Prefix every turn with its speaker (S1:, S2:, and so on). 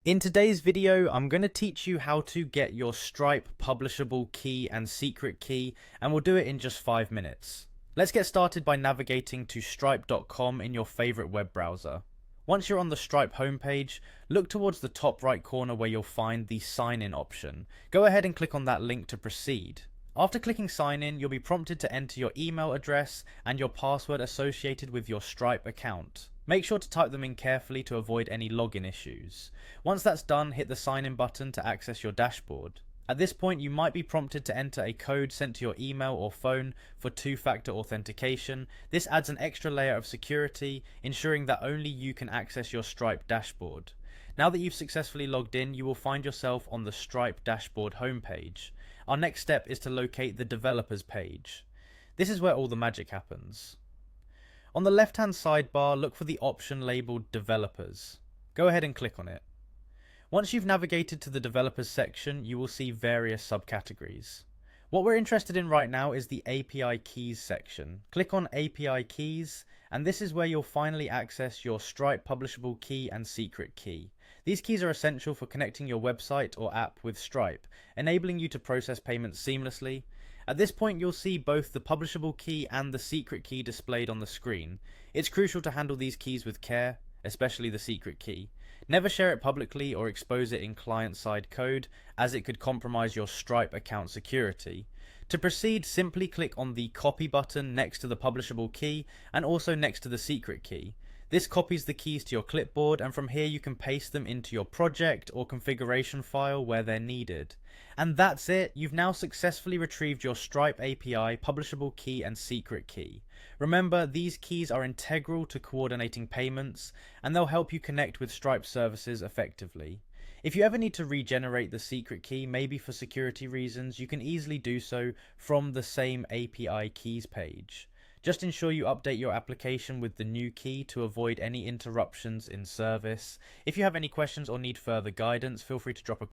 S1: In today's video, I'm going to teach you how to get your Stripe publishable key and secret key, and we'll do it in just 5 minutes. Let's get started by navigating to stripe.com in your favorite web browser. Once you're on the Stripe homepage, look towards the top right corner where you'll find the sign in option. Go ahead and click on that link to proceed. After clicking sign in, you'll be prompted to enter your email address and your password associated with your Stripe account. Make sure to type them in carefully to avoid any login issues. Once that's done, hit the sign in button to access your dashboard. At this point, you might be prompted to enter a code sent to your email or phone for two-factor authentication. This adds an extra layer of security, ensuring that only you can access your Stripe dashboard. Now that you've successfully logged in, you will find yourself on the Stripe dashboard homepage. Our next step is to locate the developers page. This is where all the magic happens. On the left-hand sidebar, look for the option labeled Developers. Go ahead and click on it. Once you've navigated to the Developers section, you will see various subcategories. What we're interested in right now is the API Keys section. Click on API Keys, and this is where you'll finally access your Stripe publishable key and secret key. These keys are essential for connecting your website or app with Stripe, enabling you to process payments seamlessly. At this point, you'll see both the publishable key and the secret key displayed on the screen. It's crucial to handle these keys with care, especially the secret key. Never share it publicly or expose it in client-side code, as it could compromise your Stripe account security. To proceed, simply click on the copy button next to the publishable key and also next to the secret key. This copies the keys to your clipboard, and from here you can paste them into your project or configuration file where they're needed. And that's it, you've now successfully retrieved your Stripe API, publishable key and secret key. Remember, these keys are integral to coordinating payments, and they'll help you connect with Stripe services effectively. If you ever need to regenerate the secret key, maybe for security reasons, you can easily do so from the same API keys page. Just ensure you update your application with the new key to avoid any interruptions in service. If you have any questions or need further guidance, feel free to drop a